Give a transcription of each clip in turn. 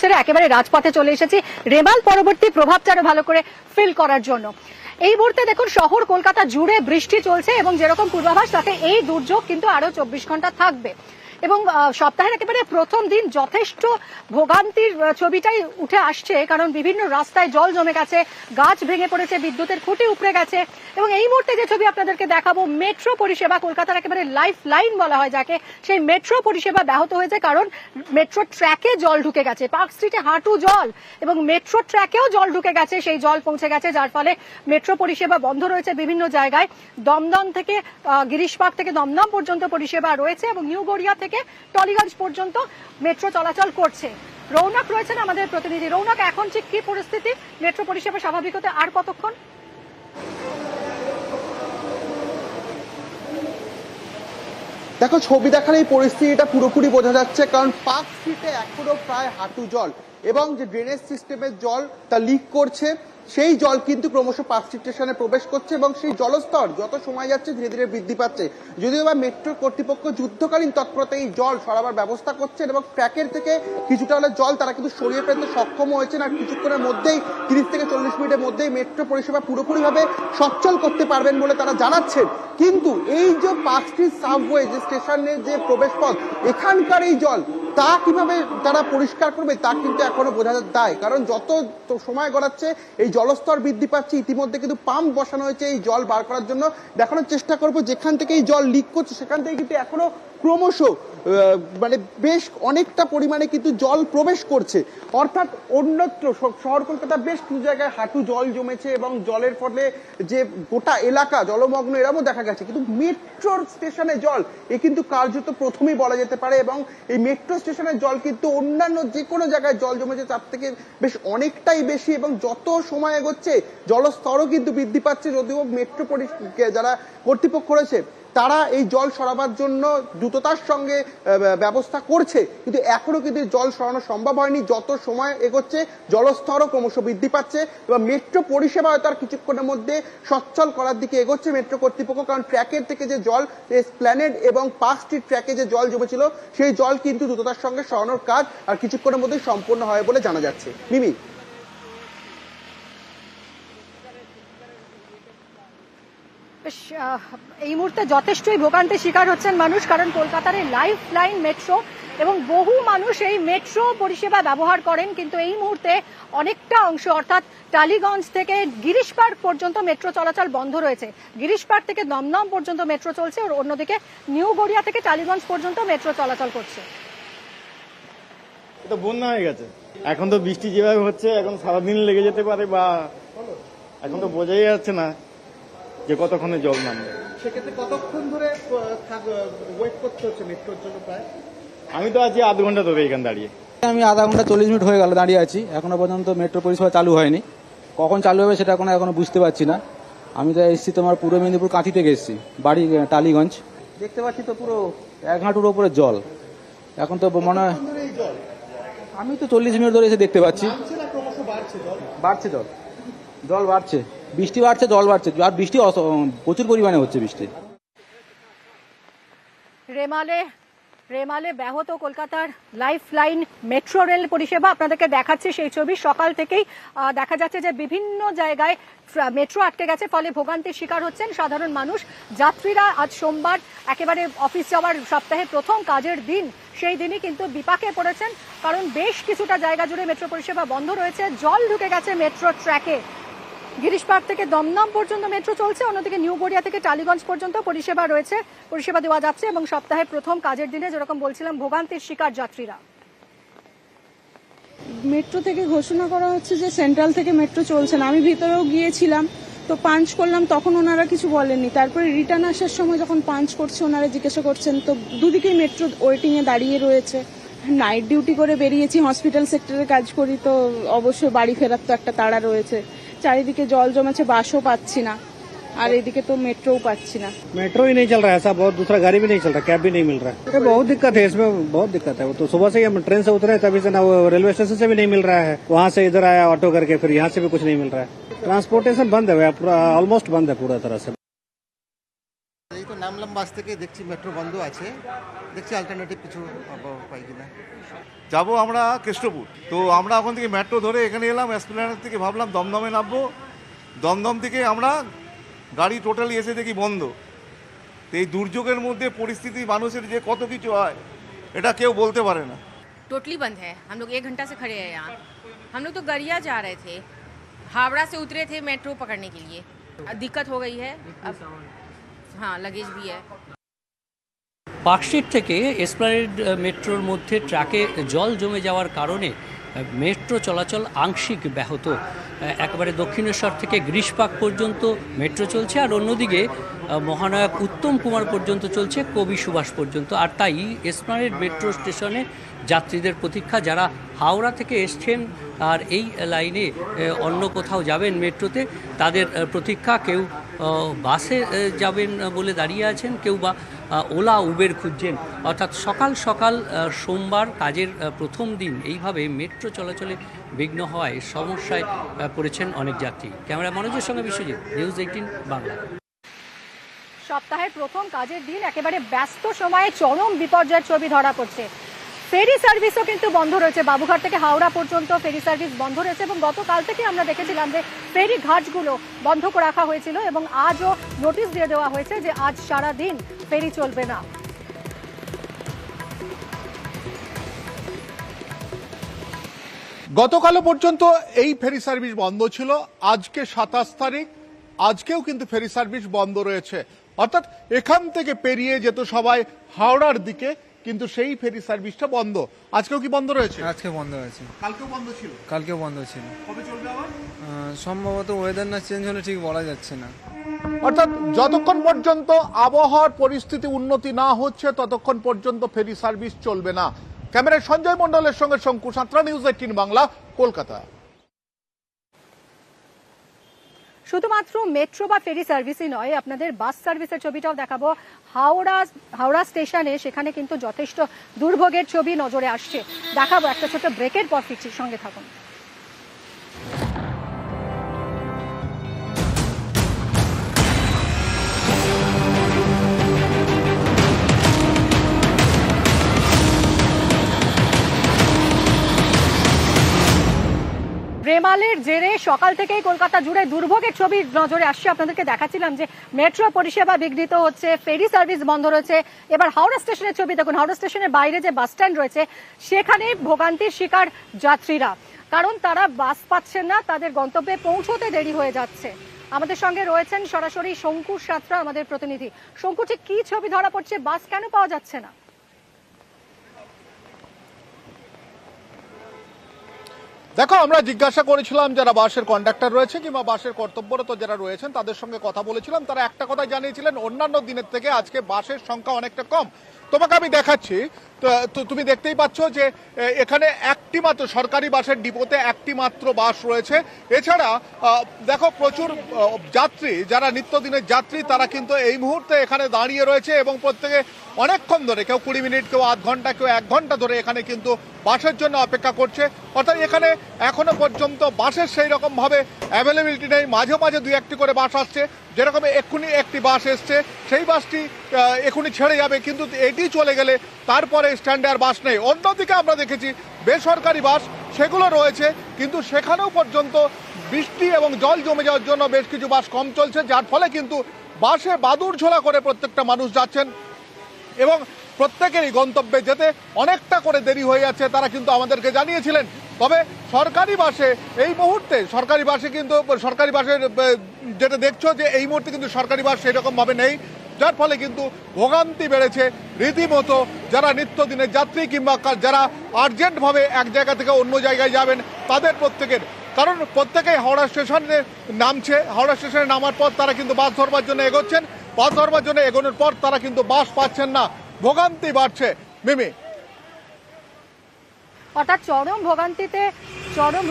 ছেড়ে একেবারে রাজপথে চলে এসেছি রেমাল পরবর্তী প্রভাবটা আরো ভালো করে ফিল করার জন্য। এই মুহূর্তে দেখুন শহর কলকাতা জুড়ে বৃষ্টি চলছে এবং যেরকম পূর্বাভাস তাতে এই দুর্যোগ কিন্তু আরো 24 ঘন্টা থাকবে এবং সপ্তাহের একেবারে প্রথম দিন যথেষ্ট ভোগান্তির ছবিটাই উঠে আসছে, কারণ বিভিন্ন রাস্তায় জল জমে গেছে, গাছ ভেঙে পড়েছে, বিদ্যুতের খুঁটি উপড়ে গেছে এবং এই মুহূর্তে যে ছবি আপনাদেরকে দেখাবো মেট্রো পরিষেবা, কলকাতার একেবারে লাইফ লাইন বলা হয় যাকে, সেই মেট্রো পরিষেবা ব্যাহত হয়েছে কারণ মেট্রো ট্র্যাকে জল ঢুকে গেছে, পার্ক স্ট্রিটে হাঁটু জল এবং মেট্রো ট্র্যাকেও জল ঢুকে গেছে, সেই জল পৌঁছে গেছে যার ফলে মেট্রো পরিষেবা বন্ধ রয়েছে বিভিন্ন জায়গায়। দমদম থেকে গিরিশ পার্ক থেকে দমদম পর্যন্ত পরিষেবা রয়েছে এবং নিউ গড়িয়া থেকে টলিগঞ্জ পর্যন্ত মেট্রো চলাচল করছে। রৌনক রয়েছেন আমাদের প্রতিনিধি। রৌনক, এখন ঠিক কি পরিস্থিতি? মেট্রো পরিষেবা স্বাভাবিক হতে আর কতক্ষণ? দেখো, ছবি দেখার এই পরিস্থিতিটা পুরোপুরি বোঝা যাচ্ছে, কারণ পার্ক স্ট্রিটে এখনো প্রায় হাঁটু জল এবং যে ড্রেনেজ সিস্টেমের জল তা লিক করছে, সেই জল কিন্তু ক্রমশ পার্ক স্ট্রিট স্টেশনে প্রবেশ করছে এবং সেই জলস্তর যত সময় যাচ্ছে ধীরে ধীরে বৃদ্ধি পাচ্ছে। যদিও বা মেট্রো কর্তৃপক্ষ যুদ্ধকালীন তৎপরতায় এই জল সরাবার ব্যবস্থা করছেন এবং ট্র্যাকের থেকে কিছুটা হলে জল তারা কিন্তু সরিয়ে ফেলতে সক্ষম হয়েছেন, আর কিছুক্ষণের মধ্যেই 30 থেকে 40 মিনিটের মধ্যেই মেট্রো পরিষেবা পুরোপুরিভাবে সচ্ছল করতে পারবেন বলে তারা জানাচ্ছেন। কিন্তু এই যে পার্ক স্ট্রিট সাবওয়ে যে স্টেশনের যে প্রবেশ পথ, এখানকার এই জল তা কিভাবে তারা পরিষ্কার করবে তা কিন্তু এখনো বোঝা দায়, কারণ যত সময় গড়াচ্ছে এই জলস্তর বৃদ্ধি পাচ্ছে। ইতিমধ্যে কিন্তু পাম্প বসানো হয়েছে এই জল বার করার জন্য। দেখানোর চেষ্টা করবো যেখান থেকে এই জল লিক করছে সেখান থেকে কিন্তু এখনো ক্রমশ মানে বেশ অনেকটা পরিমাণে কিন্তু জল প্রবেশ করছে, অর্থাৎ অন্যত্র শহর কলকাতা বেশ কিছু জায়গায় হাঁটু জল জমেছে এবং জলের ফলে যে গোটা এলাকা জলমগ্ন এরকমও দেখা গেছে। কিন্তু মেট্রোর স্টেশনে জল এ কিন্তু কার্যত প্রথমেই বলা যেতে পারে এবং এই মেট্রো স্টেশনের জল কিন্তু অন্যান্য যে কোনো জায়গায় জল জমেছে তার থেকে বেশ অনেকটাই বেশি এবং যত সময় এগোচ্ছে জলস্তরও কিন্তু বৃদ্ধি পাচ্ছে। যদিও মেট্রো যারা কর্তৃপক্ষ রয়েছে তারা এই জল সরাবার জন্য দ্রুততার সঙ্গে ব্যবস্থা করছে, কিন্তু এখনো কিন্তু জল সরানো সম্ভব হয়নি। যত সময় এগোচ্ছে জলস্তরও ক্রমশ বৃদ্ধি পাচ্ছে এবং মেট্রো পরিষেবা হয়তো আর কিছুক্ষণের মধ্যে সচ্ছল করার দিকে এগোচ্ছে মেট্রো কর্তৃপক্ষ, কারণ ট্র্যাকের থেকে যে জল এসপ্ল্যানেড এবং পার্ক স্ট্রিট ট্র্যাকে যে জল জমেছিল সেই জল কিন্তু দ্রুততার সঙ্গে সরানোর কাজ আর কিছুক্ষণের মধ্যে সম্পূর্ণ হয় বলে জানা যাচ্ছে। মিমি, এই মুহূর্তে যথেষ্টই ভোগান্তির শিকার হচ্ছেন মানুষ, কারণ কলকাতার এই লাইফ লাইন মেট্রো এবং বহু মানুষ এই মেট্রো পরিষেবা ব্যবহার করেন, কিন্তু এই মুহূর্তে অনেকটা অংশ অর্থাৎ টালিগঞ্জ থেকে গিরিশ পার্ক পর্যন্ত মেট্রো চলাচল বন্ধ রয়েছে। গিরিশ পার্ক থেকে দমদম পর্যন্ত মেট্রো চলছে, আর অন্যদিকে নিউ গড়িয়া থেকে টালিগঞ্জ পর্যন্ত মেট্রো চলাচল করছে। এটা বন্যা হয়ে গেছে, এখন তো বৃষ্টি যেভাবে হচ্ছে এখন সারাদিন লেগে যেতে পারে, বা এখন তো বোঝাই যাচ্ছে না যে কতক্ষণে জল নামবে। সেক্ষেত্রে কতক্ষণ ধরে ওয়েট করতে হচ্ছে মেট্রোর জন্য? প্রায় আমি তো আছি আধ ঘন্টা ধরে এখানে দাঁড়িয়ে। আমি আধা ঘন্টা 40 মিনিট হয়ে গেল দাঁড়িয়ে আছি, এখনো পর্যন্ত মেট্রো পরিষেবা চালু হয়নি। কখন চালু হবে সেটা এখনো বুঝতে পারছি না। আমি তো এসেছি তোমার পূর্ব মেদিনীপুর কাঁথি থেকে এসেছি, বাড়ি টালিগঞ্জ। দেখতে পাচ্ছি তো পুরো 1 হাঁটুর ওপরে জল। এখন তো মনে হয় আমি তো 40 মিনিট ধরে এসে দেখতে পাচ্ছি বাড়ছে জল, জল বাড়ছে, বৃষ্টি বাড়ছে, জল বাড়ছে, আর বৃষ্টি প্রচুর পরিমাণে হচ্ছে বৃষ্টি। রেমালে ব্যাহত কলকাতার লাইফ লাইন মেট্রো রেল পরিষেবা আপনাদেরকে দেখাচ্ছে সেই ছবি। সকাল থেকেই দেখা যাচ্ছে যে বিভিন্ন জায়গায় মেট্রো আটকে গেছে, ফলে ভোগান্তির শিকার হচ্ছেন সাধারণ মানুষ। যাত্রীরা আজ সোমবার একেবারে অফিস যাওয়ার সপ্তাহে প্রথম কাজের দিন, সেই দিনই কিন্তু বিপাকে পড়েছেন, কারণ বেশ কিছুটা জায়গা জুড়ে মেট্রো পরিষেবা বন্ধ রয়েছে। জল ঢুকে গেছে মেট্রো ট্র্যাকে। গিরিশ পার্ক থেকে দমদম পর্যন্ত মেট্রো চলছে, অন্যদিকে নিউ গড়িয়া থেকে টালিগঞ্জ পর্যন্ত পরিষেবা রয়েছে, পরিষেবা দেওয়া যাচ্ছে এবং সপ্তাহের প্রথম কাজের দিনে যেরকম বলছিলাম ভোগান্তির শিকার যাত্রীরা। মেট্রো থেকে ঘোষণা করা হচ্ছে যে সেন্ট্রাল থেকে মেট্রো চলছে না। আমি ভিতরেও গিয়েছিলাম, তো পাঞ্চ করলাম, তখন ওনারা কিছু বলেননি। তারপরে রিটার্ন আসার সময় যখন পাঞ্চ করছে ওনারা জিজ্ঞাসা করছেন, তো দুদিকেই মেট্রো ওয়েটিংয়ে দাঁড়িয়ে রয়েছে। নাইট ডিউটি করে বেরিয়েছি, হসপিটাল সেক্টরে কাজ করি, তো অবশ্যই বাড়ি ফেরার তো একটা তাড়া রয়েছে। চারিদিকে জল জমেছে, বাসও পাচ্ছি না, আর এদিকে তো মেট্রোও পাচ্ছি না। मेट्रो ही नहीं चल रहा है, ऐसा बहुत दूसरा गाड़ी भी नहीं चल रहा, कैब भी नहीं मिल रहा है। बहुत दिक्कत है इसमें, बहुत दिक्कत है। वो तो सुबह से ही हम ट्रेन से उतरे तभी से ना, वो रेलवे स्टेशन से भी नहीं मिल रहा है, वहाँ से इधर आया ऑटो करके, फिर यहाँ से भी कुछ नहीं मिल रहा है। ट्रांसपोर्टेशन बंद है, पूरा ऑलमोस्ट बंद है पूरा तरह से। এই তো নামলাম বাস থেকে, দেখছি মেট্রো বন্ধ আছে। দেখছি অল্টারনেটিভ কিছু পাই কিনা। যাবো আমরা কেষ্টপুর, তো আমরা ওখান থেকে মেট্রো ধরে এখানে এলাম এসপ্ল্যানেড থেকে, ভাবলাম দমদমে নামবো। দমদম থেকে আমরা গাড়ি টোটালি এসে দেখি বন্ধ। তো এই দুর্যোগের মধ্যে পরিস্থিতি মানুষের যে কত কিছু হয় এটা কেউ বলতে পারে না। टोटली बंद है। हम लोग 1 घंटा से खड़े हैं यहाँ। हम लोग तो गरिया जा रहे थे, हावड़ा से उतरे थे मेट्रो पकड़ने के लिए। दिक्कत हो गई है अब। हाँ, लगेज भी है। পার্কস্ট্রিট থেকে এসপ্ল্যানেড মেট্রোর মধ্যে ট্রাকে জল জমে যাওয়ার কারণে মেট্রো চলাচল আংশিক ব্যাহত। একেবারে দক্ষিণেশ্বর থেকে গ্রীষ্মপাক পর্যন্ত মেট্রো চলছে, আর অন্যদিকে মহানায়ক উত্তম কুমার পর্যন্ত চলছে, কবি সুভাষ পর্যন্ত। আর তাই এসপ্ল্যানেড মেট্রো স্টেশনে যাত্রীদের প্রতীক্ষা, যারা হাওড়া থেকে এসছেন আর এই লাইনে অন্য কোথাও যাবেন মেট্রোতে, তাদের প্রতীক্ষা। কেউ বাসে যাবেন বলে দাঁড়িয়ে আছেন, কেউ বা ওলা উবের খুঁজছেন। অর্থাৎ সকাল সকাল সোমবার কাজের প্রথম দিন এইভাবে মেট্রো চলাচলে বিঘ্ন হওয়ায় সমস্যায় পড়েছেন অনেক যাত্রী। ক্যামেরা মনোজের সঙ্গে বিশ্বজিৎ, নিউজ 18 বাংলা। সপ্তাহের প্রথম কাজের দিন একেবারে ব্যস্ত সময়ে চরম বিপর্যয়ের ছবি ধরা পড়ছে। ফেরি সার্ভিসও কিন্তু বন্ধ রয়েছে। বাবুঘাট থেকে হাওড়া পর্যন্ত ফেরি সার্ভিস বন্ধ রয়েছে এবং গতকাল থেকে আমরা দেখেছিলাম যে ফেরি ঘাটগুলো বন্ধ করে রাখা হয়েছিল এবং আজও নোটিশ দিয়ে দেওয়া হয়েছে যে আজ সারা দিন ফেরি চলবে না। গতকালও পর্যন্ত এই ফেরি সার্ভিস বন্ধ ছিল। আজকে 27 তারিখ, আজকেও কিন্তু ফেরি সার্ভিস বন্ধ রয়েছে। অর্থাৎ এখান থেকে পেরিয়ে যেত সবাই হাওড়ার দিকে, কিন্তু সেই ফেরি সার্ভিসটা বন্ধ। আজকেও কি বন্ধ রয়েছে? আজকে বন্ধ হয়েছে। কালকেও বন্ধ ছিল? কালকেও বন্ধ ছিল। কবে চলবে আবার? সম্ভবত ওয়েদার না চেঞ্জ হলে ঠিক বলা যাচ্ছে না। অর্থাৎ যতক্ষণ পর্যন্ত আবহাওয়ার পরিস্থিতি উন্নতি না হচ্ছে ততক্ষণ পর্যন্ত ফেরি সার্ভিস চলবে না। ক্যামেরায় সঞ্জয় মণ্ডলের সঙ্গে শঙ্কু সাঁতরা, নিউজ 18 বাংলা, কলকাতা। শুধুমাত্র মেট্রো বা ফেরি সার্ভিসই নয়, আপনাদের বাস সার্ভিসের ছবিটাও দেখাবো। হাওড়া স্টেশনে সেখানে কিন্তু যথেষ্ট দুর্ভোগের ছবি নজরে আসছে। দেখাবো একটা ছোট ব্রেকের পর ফিরছি, সঙ্গে থাকুন। রেমালের জেরে সকাল থেকেই কলকাতা জুড়ে দুর্ভোগের ছবি নজরে আসছে। আপনাদেরকে দেখাচ্ছিলাম যে মেট্রো পরিষেবা বিঘ্নিত হচ্ছে, ফেরি সার্ভিস বন্ধ রয়েছে। এবার হাওড়া স্টেশনের ছবি দেখুন। হাওড়া স্টেশনের বাইরে যে বাস স্ট্যান্ড রয়েছে সেখানে ভোগান্তির শিকার যাত্রীরা, কারণ তারা বাস পাচ্ছেন না, তাদের গন্তব্যে পৌঁছতে দেরি হয়ে যাচ্ছে। আমাদের সঙ্গে রয়েছেন সরাসরি শঙ্কু সাঁতরা, আমাদের প্রতিনিধি। শঙ্কু, ঠিক কি ছবি ধরা পড়ছে? বাস কেন পাওয়া যাচ্ছে না? দেখো, আমরা জিজ্ঞাসা করেছিলাম যারা বাসের কন্ডাক্টর রয়েছে কিংবা বাসের কর্তব্যরত যারা রয়েছেন তাদের সঙ্গে কথা বলেছিলাম। তারা একটা কথা জানিয়েছিলেন, অন্যান্য দিনের থেকে আজকে বাসের সংখ্যা অনেকটা কম। তোমাকে আমি দেখাচ্ছি, তো তুমি দেখতেই পাচ্ছ যে এখানে একটি মাত্র সরকারি বাসের ডিপোতে একটি মাত্র বাস রয়েছে। এছাড়া দেখো, প্রচুর যাত্রী, যারা নিত্যদিনের যাত্রী, তারা কিন্তু এই মুহূর্তে এখানে দাঁড়িয়ে রয়েছে এবং প্রত্যেকে অনেকক্ষণ ধরে, কেউ 20 মিনিট, কেউ আধ ঘন্টা, কেউ 1 ঘন্টা ধরে এখানে কিন্তু বাসের জন্য অপেক্ষা করছে। অর্থাৎ এখানে এখনো পর্যন্ত বাসের সেই রকম ভাবে অ্যাভেলেবিলিটি নেই। মাঝে মাঝে 2-1টি করে বাস আসছে, যেরকম এক্ষুনি একটি বাস এসছে, সেই বাসটি এক্ষুনি ছেড়ে যাবে, কিন্তু এটি চলে গেলে তারপরে স্ট্যান্ডে আর বাস নেই। অন্যদিকে আমরা দেখেছি বেসরকারি বাস সেগুলো রয়েছে, কিন্তু সেখানেও পর্যন্ত বৃষ্টি এবং জল জমে যাওয়ার জন্য বেশ কিছু বাস কম চলছে, যার ফলে কিন্তু বাসে বাদুড় ঝোলা করে প্রত্যেকটা মানুষ যাচ্ছেন এবং প্রত্যেকেরই গন্তব্যে যেতে অনেকটা করে দেরি হয়ে যাচ্ছে, তারা কিন্তু আমাদেরকে জানিয়েছিলেন। তবে সরকারি বাসে এই মুহূর্তে, সরকারি বাসে কিন্তু সরকারি বাসের যেটা দেখছো যে এই মুহূর্তে কিন্তু সরকারি বাস সেরকম ভাবে নেই, যার ফলে কিন্তু ভোগান্তি বেড়েছে রীতিমতো যারা নিত্যদিনের যাত্রী কিংবা যারা আর্জেন্টভাবে এক জায়গা থেকে অন্য জায়গায় যাবেন তাদের প্রত্যেকের। কারণ প্রত্যেকেই হাওড়া স্টেশনে নামছে, হাওড়া স্টেশনে নামার পর তারা কিন্তু বাস ধরবার জন্য এগোচ্ছেন, বাস ধরবার জন্য এগোনোর পর তারা কিন্তু বাস পাচ্ছেন না, ভোগান্তি বাড়ছে। মিমি, অর্থাৎ চরম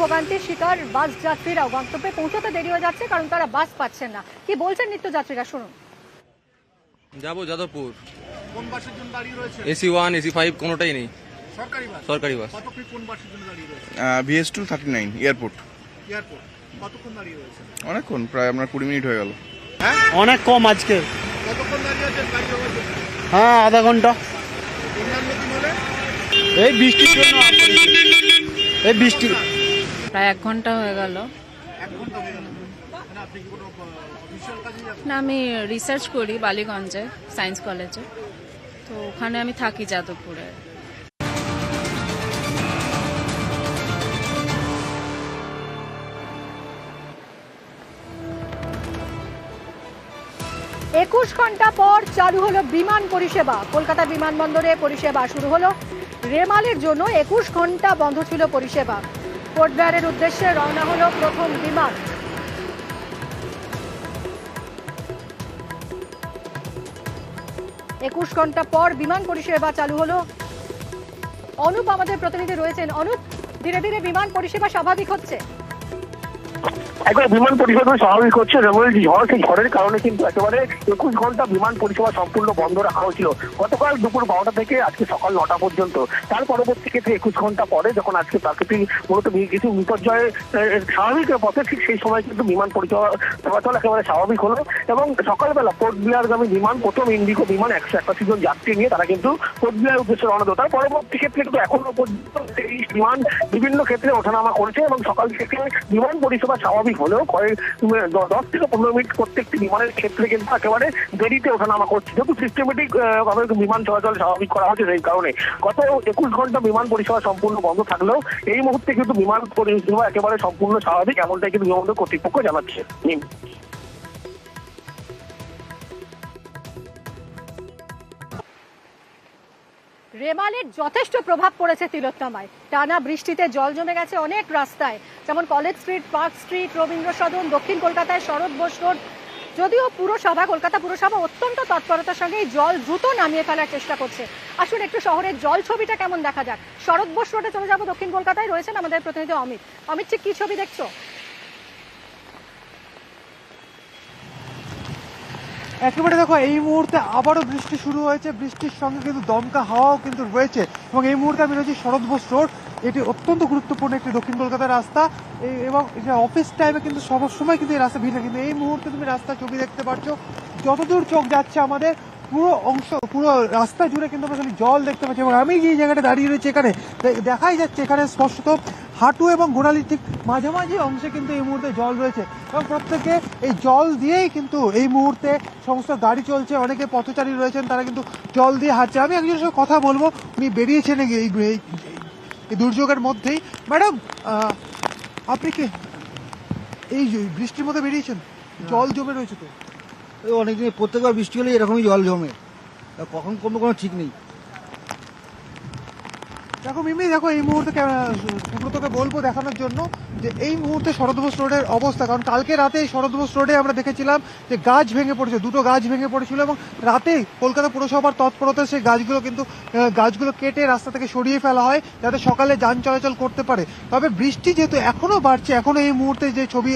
ভোগান্তির শিকার বাস যাত্রীরাও, গন্তব্যে পৌঁছতে দেরি হয়ে যাচ্ছে কারণ তারা বাস পাচ্ছেন না। কি বলছেন নিত্যযাত্রীরা, শুনুন। যাবো যাদবপুর। কোন বাসের জন্য দাঁড়িয়ে রয়েছে? AC 1 AC 5 কোনোটাই নেই। সরকারি বাস? সরকারি বাস। কতক্ষণ কোন বাসের জন্য দাঁড়িয়ে রয়েছে? VS2 39 airport. এয়ারপোর্ট কতক্ষণ দাঁড়িয়ে রয়েছে? অনেকক্ষণ, প্রায় আপনার 20 মিনিট হয়ে গেল। হ্যাঁ, অনেক কম আজকে। কতক্ষণ দাঁড়িয়ে আছেন গাড়ি জমা? হ্যাঁ, আধা ঘন্টা। এই বৃষ্টির জন্য এই বৃষ্টি প্রায় 1 ঘন্টা হয়ে গেল। না, আমি রিসার্চ করি বালিগঞ্জে সায়েন্স কলেজে, তো ওখানে আমি থাকি যাদবপুরে। একুশ ঘন্টা পর চালু হলো বিমান পরিষেবা। কলকাতা বিমানবন্দরে পরিষেবা শুরু হলো। রেমালের জন্য 21 ঘন্টা বন্ধ ছিল পরিষেবা। পোর্ট ব্লেয়ারের উদ্দেশ্যে রওনা হলো প্রথম বিমান। একুশ ঘন্টা পর বিমান পরিষেবা চালু হলো। অনুপ আমাদের প্রতিনিধি রয়েছেন। অনুপ, ধীরে ধীরে বিমান পরিষেবা স্বাভাবিক হচ্ছে। একবার বিমান পরিষেবা স্বাভাবিক হচ্ছে। যেমন ঝড়, সেই ঝড়ের কারণে কিন্তু একেবারে 21 ঘন্টা বিমান পরিষেবা সম্পূর্ণ বন্ধ রাখা হয়েছিল গতকাল দুপুর 12টা থেকে আজকে সকাল 9টা পর্যন্ত। তার পরবর্তী ক্ষেত্রে 21 ঘন্টা পরে যখন আজকে প্রাকৃতিক মূলত কিছু বিপর্যয় স্বাভাবিক পথে, ঠিক সেই সময় কিন্তু বিমান পরিষেবা চলাচল একেবারে স্বাভাবিক হলো। এবং সকালবেলা পোর্ট ব্লেয়ারগামী বিমান, প্রথম ইন্ডিগো বিমান 181 জন যাত্রী নিয়ে তারা কিন্তু পোর্ট ব্লেয়ার উদ্দেশ্যে রওনা দেয়। তার পরবর্তী ক্ষেত্রে কিন্তু এখনো পর্যন্ত এই বিমান বিভিন্ন ক্ষেত্রে ওঠানামা করেছে এবং সকাল থেকে বিমান পরিষেবা স্বাভাবিক হলেও 10 থেকে 15 মিনিট প্রত্যেকটি বিমানের ক্ষেত্রে কিন্তু একেবারে দেরিতে ওঠানামা করছে, যেহেতু সিস্টেমেটিক ভাবে বিমান চলাচল স্বাভাবিক করা হচ্ছে। সেই কারণে গত 21 ঘন্টা বিমান পরিষেবা সম্পূর্ণ বন্ধ থাকলেও এই মুহূর্তে কিন্তু বিমান পরিষেবা একেবারে সম্পূর্ণ স্বাভাবিক, এমনটাই কিন্তু বিমানবন্দর কর্তৃপক্ষ জানাচ্ছে। রেমালের যথেষ্ট প্রভাব পড়েছে তিলোত্তমায়। টানা বৃষ্টিতে জল জমে গেছে অনেক রাস্তায়, যেমন college street, park street, Rabindra Sadan, দক্ষিণ কলকাতায় শরৎ বোস রোড। যদিও কলকাতা পুরসভা অত্যন্ত তৎপরতার সঙ্গে এই জল দ্রুত নামিয়ে ফেলার চেষ্টা করছে। আসুন একটু শহরের জল ছবিটা কেমন দেখা যাক। শরৎ বোস রোডে চলে যাবো। দক্ষিণ কলকাতায় রয়েছেন আমাদের প্রতিনিধি অমিত। অমিত, ঠিক কি ছবি দেখছো? একেবারে দেখো, এই মুহূর্তে আবারও বৃষ্টি শুরু হয়েছে। বৃষ্টির সঙ্গে কিন্তু দমকা হাওয়াও কিন্তু রয়েছে। এবং এই মুহূর্তে আমি রয়েছি শরৎ বোস রোড। এটি অত্যন্ত গুরুত্বপূর্ণ একটি দক্ষিণ কলকাতার রাস্তা এবং অফিস টাইমে কিন্তু সবসময় কিন্তু এই রাস্তা ভিড় থাকে। কিন্তু এই মুহূর্তে তুমি রাস্তার ছবি দেখতে পাচ্ছ। যতদূর চোখ যাচ্ছে আমাদের পুরো রাস্তা জুড়ে কিন্তু আমরা খালি জল দেখতে পাচ্ছি। এবং আমি যে জায়গাটা দাঁড়িয়ে রয়েছি এখানে দেখাই যাচ্ছে এখানে স্পষ্টত হাঁটু এবং গোড়ালির ঠিক মাঝামাঝি অংশে কিন্তু এই মুহূর্তে জল রয়েছে। এবং প্রত্যেকে এই জল দিয়েই কিন্তু এই মুহূর্তে সমস্ত গাড়ি চলছে। অনেকে পথচারী রয়েছেন, তারা কিন্তু জল দিয়ে হাঁটছে। আমি একজনের সঙ্গে কথা বলবো, উনি বেরিয়েছেন এই দুর্যোগের মধ্যেই। ম্যাডাম, আপনি কি এই বৃষ্টির মধ্যে বেরিয়েছেন? জল জমে রয়েছে তো অনেকদিন, প্রত্যেকবার বৃষ্টি হলে এরকমই জল জমে, কখন কমবে কোনো ঠিক নেই। দেখো মিমি, দেখো এই মুহূর্তে সুব্রতকে বলবো দেখানোর জন্য যে এই মুহূর্তে শরৎ বোস রোডের অবস্থা। কারণ কালকে রাতে শরৎ বোস রোডে আমরা দেখেছিলাম যে গাছ ভেঙে পড়েছে, দুটো গাছ ভেঙে পড়েছিল এবং রাতে কলকাতা পুরসভার তৎপরতায় সেই গাছগুলো কেটে রাস্তা থেকে সরিয়ে ফেলা হয় যাতে সকালে যান চলাচল করতে পারে। তবে বৃষ্টি যেহেতু এখনো বাড়ছে, এখনো এই মুহূর্তে যে ছবি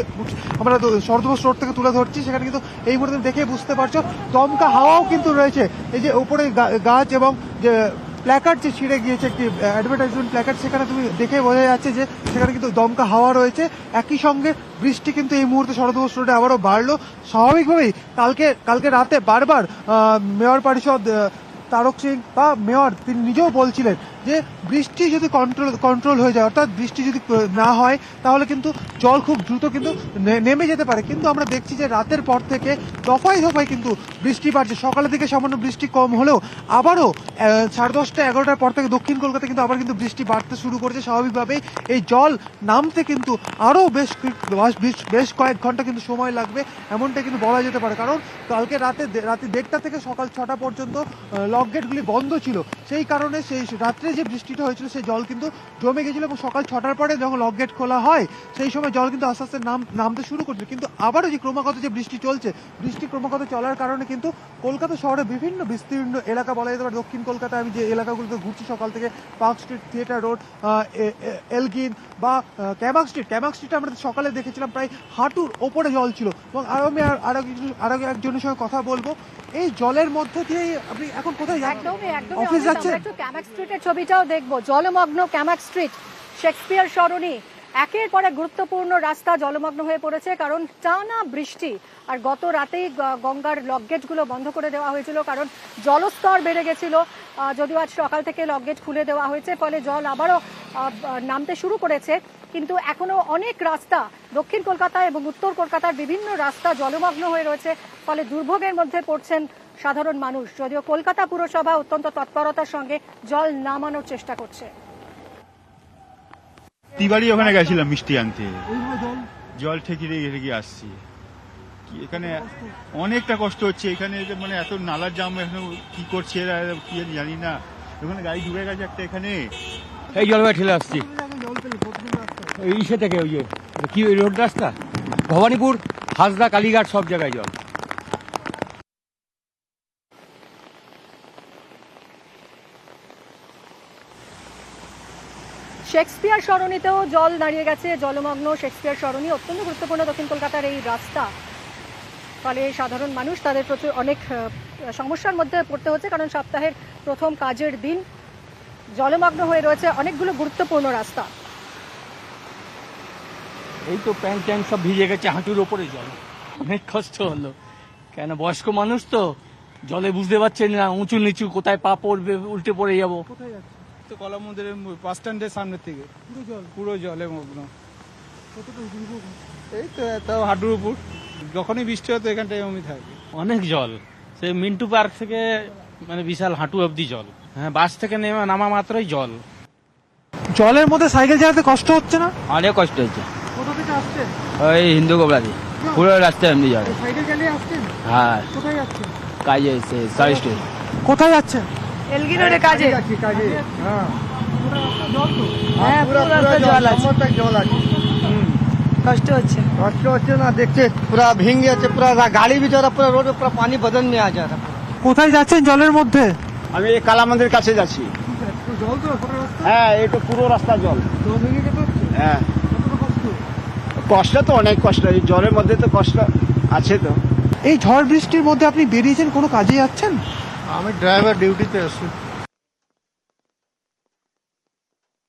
আমরা শরৎ বোস রোড থেকে তুলে ধরছি সেখানে কিন্তু এই মুহূর্তে দেখে বুঝতে পারছো দমকা হাওয়াও কিন্তু রয়েছে। এই যে উপরে গাছ এবং যে প্ল্যাকার্ড যে ছিঁড়ে গিয়েছে, একটি অ্যাডভার্টাইজমেন্ট প্ল্যাকার্ড, সেখানে তুমি দেখে বোঝা যাচ্ছে যে সেখানে কিন্তু দমকা হাওয়া রয়েছে। একই সঙ্গে বৃষ্টি কিন্তু এই মুহূর্তে শরৎ বোস রোডে আবারও বাড়লো। স্বাভাবিকভাবেই কালকে রাতে বারবার মেয়র পরিষদ তারক সিং বা মেয়র তিনি নিজেও বলছিলেন যে বৃষ্টি যদি কন্ট্রোল হয়ে যায়, অর্থাৎ বৃষ্টি যদি না হয় তাহলে কিন্তু জল খুব দ্রুত কিন্তু নেমে যেতে পারে। কিন্তু আমরা দেখছি যে রাতের পর থেকে দফায় কিন্তু বৃষ্টি বাড়ছে। সকালের দিকে সামান্য বৃষ্টি কম হলেও আবারও 10:30, 11টার পর থেকে দক্ষিণ কলকাতা কিন্তু আবার কিন্তু বৃষ্টি বাড়তে শুরু করেছে। স্বাভাবিকভাবেই এই জল নামতে কিন্তু আরও বেশ কয়েক ঘন্টা কিন্তু সময় লাগবে, এমনটা কিন্তু বলা যেতে পারে। কারণ কালকে রাতে 1:30 থেকে সকাল 6টা পর্যন্ত লক গেটগুলি বন্ধ ছিল। সেই কারণে সেই রাত্রে যে বৃষ্টিটা হয়েছিল সেই জল কিন্তু জমে গেছিল এবং সকাল 6টার পরে যখন লক গেট খোলা হয় সেই সময় জল কিন্তু আস্তে আস্তে নামতে শুরু করছিল। কিন্তু আবারও যে ক্রমাগত যে বৃষ্টি চলছে, বৃষ্টি ক্রমাগত চলার কারণে কিন্তু কলকাতা শহরে বিভিন্ন বিস্তীর্ণ এলাকা বলা যেতে পারে। দক্ষিণ কলকাতায় আমি যে এলাকাগুলোতে ঘুরছি সকাল থেকে, park street, theatre road, Elgin বা ক্যামাক স্ট্রিটে আমরা সকালে দেখেছিলাম প্রায় হাঁটুর ওপরে জল ছিল। এবং আমি আরো একজনের সঙ্গে কথা বলবো। এই জলের মধ্যে দিয়ে আপনি এখন কোথায় যাচ্ছেন? অফিস যাচ্ছেন? একটু ক্যামাক স্ট্রিটের ছবিটাও দেখবো। জলমগ্ন ক্যামাক স্ট্রিট, শেক্সপিয়ার সরণি, একের পর এক গুরুত্বপূর্ণ রাস্তা জলমগ্ন হয়ে পড়েছে, কারণ টানা বৃষ্টি। আর গত রাতেই গঙ্গার লকগেটগুলো বন্ধ করে দেওয়া হয়েছিল, কারণ জলস্তর বেড়ে গেছিল। যদিও আজ সকাল থেকে লকগেট খুলে দেওয়া হয়েছে, ফলে জল আবারও নামতে শুরু করেছে। কিন্তু এখনো অনেক রাস্তা, দক্ষিণ কলকাতা এবং উত্তর কলকাতার বিভিন্ন রাস্তা জলমগ্ন হয়ে রয়েছে, ফলে দুর্ভোগের মধ্যে পড়ছেন সাধারণ মানুষ। যদিও কলকাতা পুরসভা অত্যন্ত তৎপরতার সঙ্গে জল নামানোর চেষ্টা করছে। তিবাড়ি ওখানে গেছিলাম মিষ্টি আনতে, জল ঠেকিয়ে রেখে আসছি। এখানে অনেকটা কষ্ট হচ্ছে, এখানে মানে এত নালার জাম, এখন কি করছে এরা কি জানি না। ওখানে গাড়ি ঢুকে গেছে একটা, এখানে এই জলবায়ু ঠেলে আসছি ইসে থেকে, ওই যে কি ওই রোড রাস্তা ভবানীপুর, হাজরা, কালীঘাট সব জায়গায় জল। শেক্সপিয়ার সরণিতেও জল দাঁড়িয়ে গেছে, জলমগ্ন শেক্সপিয়ার সরণি। অত্যন্ত গুরুত্বপূর্ণ দক্ষিণ কলকাতার এই রাস্তা, ফলে সাধারণ মানুষ তাদের প্রচুর অনেক সমস্যার মধ্যে পড়তে হচ্ছে, কারণ সপ্তাহের প্রথম কাজের দিন জলমগ্ন হয়ে রয়েছে অনেকগুলো গুরুত্বপূর্ণ রাস্তা। এই তো প্যান্ট ট্যান্ট সব ভিজে গেছে, হাঁটুর ওপরে জল, অনেক কষ্ট হলো। কেন বয়স্ক মানুষ তো জলে বুঝতে পারছেন না, উঁচু নিচু কোথায় পা পড়বে, উল্টে পড়ে যাবো। তো কলা মন্দিরের বাস স্ট্যান্ডের সামনের থেকে পুরো জলে মগ্ন। এই তো তাও হাঁটুর উপর, যখনই বৃষ্টি হয় তো এখানটায় এমনি থাকে। অনেক জল, সে মিন্টু পার্ক থেকে মানে বিশাল হাঁটু অবধি জল। হ্যাঁ, বাস থেকে নামা মাত্রই জল। জলের মধ্যে সাইকেল চালাতে কষ্ট হচ্ছে না? অনেক কষ্ট হচ্ছে। কোথা থেকে আসছেন? ওই হিন্দু গোবরাজি পুরো রাস্তা এমনি জল। সাইকেল চালিয়ে আসছেন? হ্যাঁ, কোথায় যাচ্ছেন? কাজে এসে সার্ভিস স্টেশন। কোথায় যাচ্ছেন? এলগি রোডে কাজে। কাজে। হ্যাঁ, পুরো রাস্তা জল আছে। জল আছে। কষ্ট হচ্ছে। कष्ट होते ना, देखते पूरा भींग गया, पूरा गाड़ी भी जा रहा, पूरा रोड में पूरा पानी बदन में आ जा रहा। কোথায় যাচ্ছেন জলের মধ্যে? আমি এই কালা মন্দির কাছে যাচ্ছি। জল তো পুরো রাস্তা। হ্যাঁ, এই তো পুরো রাস্তা জল। জল ভেঙে গেছে। হ্যাঁ, কতটা কষ্ট? কষ্ট তো অনেক কষ্ট, এই জলের মধ্যে তো কষ্ট আছে তো। এই ঝড় বৃষ্টির মধ্যে আপনি বেরিয়েছেন, কোনো কাজে যাচ্ছেন? আমি ড্রাইভার ডিউটিতে আছি।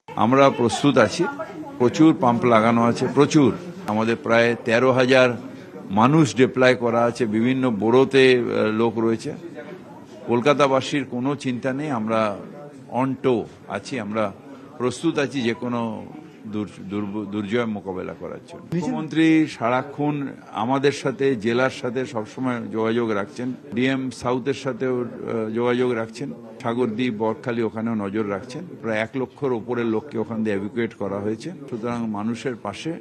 আমরা প্রস্তুত আছি, প্রচুর পাম্প লাগানো আছে, প্রচুর। আমাদের প্রায় 13,000 মানুষ ডিপ্লয় করা আছে, বিভিন্ন বোরোতে লোক রয়েছে। কলকাতাবাসীর কোনো চিন্তা নেই, আমরা অন টো আছি, আমরা প্রস্তুত আছি যে কোনো দুর্যোগ মোকাবেলা করার জন্য। মুখ্যমন্ত্রী সারাক্ষণ আমাদের সাথে, জেলার সাথে সবসময় যোগাযোগ রাখছেন, ডিএম সাউথের সাথেও যোগাযোগ রাখছেন, সাগরদ্বীপ, বকখালি ওখানেও নজর রাখছেন। প্রায় 1 লক্ষর উপরের লোককে ওখান দিয়ে এভিকুয়েট করা হয়েছে। সুতরাং মানুষের পাশে